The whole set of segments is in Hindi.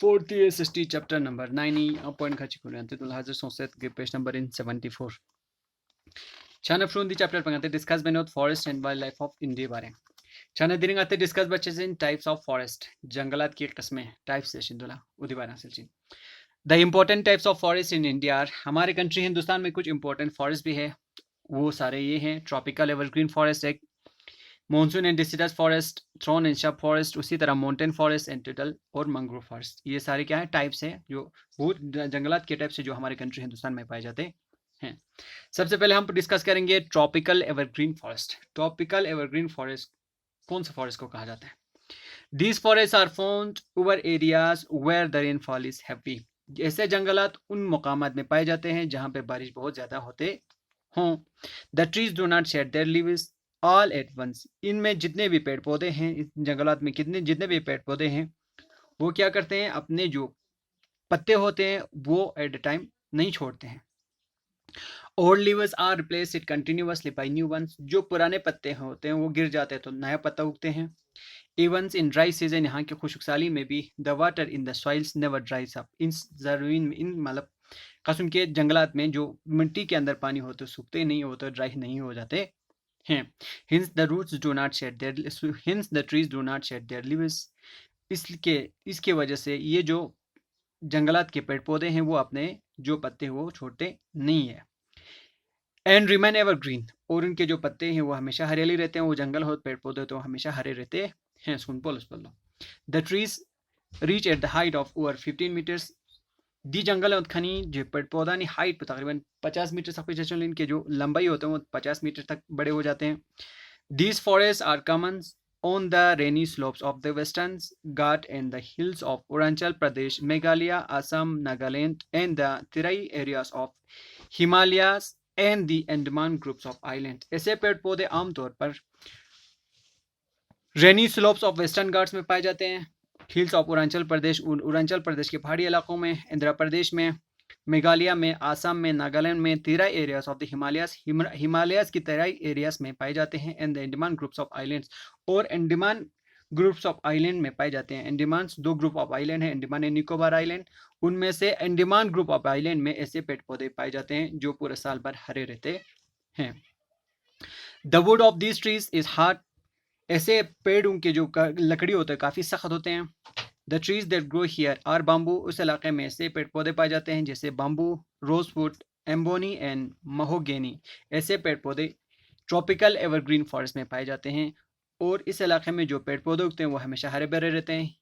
40 SST chapter number 9 point khachi kulu ante tul hazır sonset ge page number in 74 chana from the chapter pangate discuss benot forest and wildlife of India bare chana diring ate discuss बच्चे in types of forest जंगलात की किस्में types से शिंदुला उदी बार हासिल चिन the important types of forest in India are हमारे कंट्री हिंदुस्तान में कुछ important forest भी है वो सारे ये हैं tropical evergreen forest एक monsoon and deciduous forest, thorn and shrub forest, उसी तरह माउंटेन फॉरेस्ट एंड टिडल और मैंग्रोव फॉरेस्ट। ये सारे क्या है टाइप्स हैं जो वो जंगलात के टाइप्स है जो हमारे कंट्री हिंदुस्तान में पाए जाते हैं। सबसे पहले हम डिस्कस करेंगे tropical evergreen forest. Tropical evergreen forest कौन सा फॉरेस्ट को कहा जाता है? These forest are found over areas where the rainfall is heavy. ऐसे जंगलात उन मकामात में पाए जाते हैं जहां पे बारिश बहुत ज्यादा होते हों। The trees do not shed their leaves all at once. इनमें जितने भी पेड़ पौधे हैं, इस जंगलात में जितने भी पेड़ पौधे हैं वो क्या करते हैं, अपने जो पत्ते होते हैं वो एट अ टाइम नहीं छोड़ते हैं। Old leaves are replaced continuously by new ones. जो पुराने पत्ते होते हैं वो गिर जाते हैं तो नया पत्ता उगते हैं। इवन इन ड्राई सीजन, यहाँ की खुशकसाली में भी the water in the soils never dries up. इन जमीन में, इन मतलब कसम के जंगलात में जो मिट्टी के अंदर पानी होते सूखते नहीं होते, ड्राई नहीं हो जाते हैं। Hence the roots do not shed their hence the trees do not shed their leaves। इसके वजह से ये जो जंगलात के पेड़ पौधे हैं वो अपने जो पत्ते वो छोड़ते नहीं है। एंड रिमेन एवरग्रीन, और उनके जो पत्ते हैं वो हमेशा हरियाली रहते हैं। वो जंगल हो पेड़ पौधे तो हमेशा हरे रहते हैं। सुन पोलस बोलो the trees reach at the height of over 15 meters. दी जंगल खनी जो पेड़ पौधा नहीं हाइट पर तकरीबन 50 मीटर तक पे, इनके जो लंबाई होते हैं वो 50 मीटर तक बड़े हो जाते हैं। These forests are common on the rainy slopes of the Western Ghat and the hills of Arunachal Pradesh, Meghalaya, Assam, Nagaland, and the Terai areas of Himalayas and the Andaman groups of islands। ऐसे पेड़ पौधे आमतौर पर रेनी स्लोप्स ऑफ वेस्टर्न घाट्स में पाए जाते हैं, हिल्स ऑफ अरुणाचल प्रदेश के पहाड़ी इलाकों में, आंध्र प्रदेश में, मेघालय में, आसाम में, नागालैंड में, Terai areas of the Himalayas की तेराई एरियाज में पाए जाते हैं। And the Andaman groups of islands, और अंडमान ग्रुप्स ऑफ आइलैंड में पाए जाते हैं। अंडमान दो ग्रुप ऑफ आइलैंड है, अंडमान एंड निकोबार आइलैंड। उनमें से अंडमान ग्रुप ऑफ आइलैंड में ऐसे पेड़ पौधे पाए जाते हैं जो पूरे साल भर हरे रहते हैं। The wood of these trees is hard. ऐसे पेड़ उनके जो लकड़ी होते हैं काफी सख्त होते हैं। The trees that grow here are bamboo. उस इलाके में ऐसे पेड़ पौधे पाए जाते हैं जैसे बाम्बू, रोजवुड, एम्बोनी एंड महोगेनी। ऐसे पेड़ पौधे ट्रॉपिकल एवरग्रीन फॉरेस्ट में पाए जाते हैं। और इस इलाके में जो पेड़ पौधे उगते हैं वो हमेशा हरे भरे रहते हैं।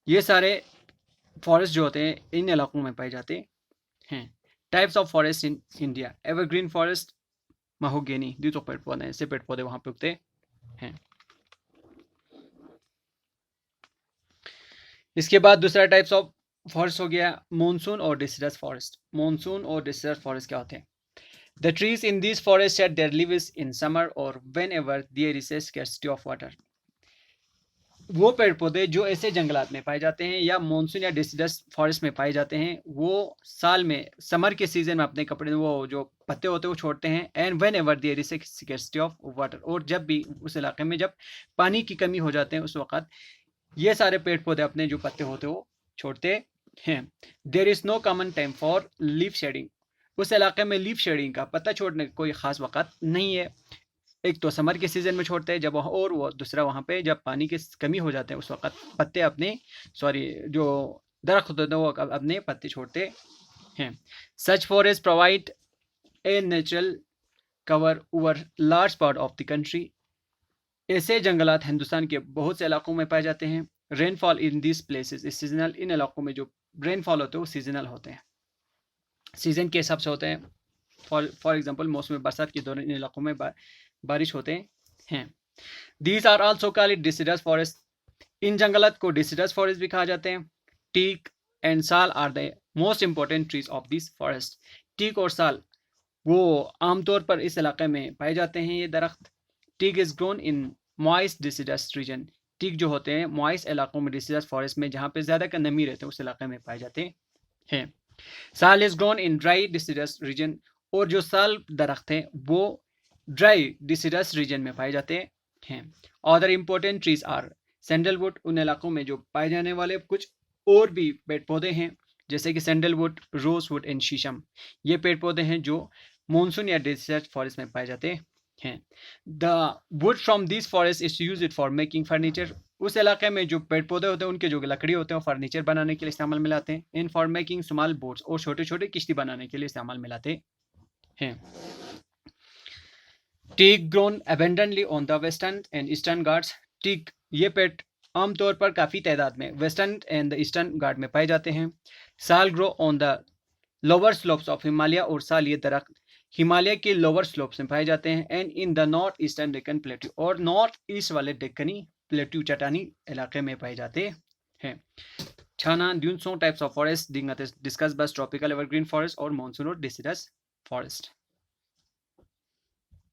ये सारे फॉरेस्ट जो होते हैं इन इलाकों में पाए जाते हैं। Types of forest in India, evergreen forest, mahogany, दी तो पेड़ पौधे, ऐसे पेड़ पौधे वहां पे उगते हैं। इसके बाद दूसरा टाइप्स ऑफ फॉरेस्ट हो गया मॉनसून और डिसिडस फॉरेस्ट। मॉनसून और डिसिडस फॉरेस्ट क्या होते हैं? The trees in this forest shed their leaves in summer और whenever there is a scarcity of water. वो पेड़ पौधे जो ऐसे जंगलात में पाए जाते हैं या मॉनसून या डिसिडस फॉरेस्ट में पाए जाते हैं वो साल में समर के सीजन में अपने कपड़े वो जो पत्ते होते हैं वो छोड़ते हैं। And whenever there is a scarcity of water, और जब भी उस इलाके में जब पानी की कमी हो जाते हैं उस वक्त ये सारे पेड़ पौधे अपने जो पत्ते होते हैं वो छोड़ते हैं। There is no common time for leaf shedding. उस इलाके में लीफ शेडिंग का पत्ता छोड़ने का कोई खास वक्त नहीं है। एक तो समर के सीजन में छोड़ते हैं जब, और वो दूसरा वहां पे जब पानी की कमी हो जाते हैं उस वक्त पत्ते अपने जो दरख्त होते हैं वो अपने पत्ते छोड़ते हैं। Such forest provide a natural cover over large part of the country. ऐसे जंगलात हिंदुस्तान के बहुत से इलाकों में पाए जाते हैं। Rainfall in this places is seasonal. इन इलाकों में जो रेनफॉल होते हैं वो सीजनल होते हैं, सीजन के हिसाब से होते हैं। फॉर एग्जांपल मौसम बरसात के दौरान इन इलाकों में बारिश होते हैं। These are also called deciduous forest. इन जंगलात को डिसिडस फॉरेस्ट भी कहा जाते हैं। Teak and sal are the most important trees of this forest. Teak और साल वो आमतौर पर इस इलाके में पाए जाते हैं। ये दरख्त teak is grown in moist deciduous region. Teak जो होते हैं मॉइस्ट इलाकों में डिसिडस फॉरेस्ट में जहाँ पे ज़्यादा का नमी रहते हैं उस इलाके में पाए जाते हैं। Sal is grown in dry deciduous region, और जो साल दरख्त है वो ड्राई डिसिडस रीजन में पाए जाते हैं। Other important trees are sandalwood, उन इलाकों में जो पाए जाने वाले कुछ और भी पेड़ पौधे हैं जैसे कि सैंडलवुड, रोजवुड एंड शीशम। ये पेड़ पौधे हैं जो मानसून या डेजर्ट फॉरेस्ट में पाए जाते हैं। The wood from this forest is use it for making furniture, उस इलाके में जो पेड़ पौधे होते हैं उनके जो लकड़ी होते हैं वो फर्नीचर बनाने के लिए इस्तेमाल में लाते हैं। In for making small boats, और छोटे छोटे किश्ती बनाने के लिए इस्तेमाल में लाते हैं। Teak grown abundantly on the Western and Eastern Ghats, teak ये पेड़ आमतौर पर काफ़ी तादाद में Western and the Eastern Ghat में पाए जाते हैं। Sal grow on the lower slopes of Himalaya, और साल ये दरख्त हिमालय के लोअर स्लोप्स में पाए जाते हैं। And in the north eastern Deccan plateau, और नॉर्थ ईस्ट वाले डेक्कनी प्लेट्यू चट्टानी इलाके में पाए जाते हैं। छाना dune so types of forest discuss बस ट्रॉपिकल एवरग्रीन फॉरेस्ट और मानसून और डिसिडस फॉरेस्ट।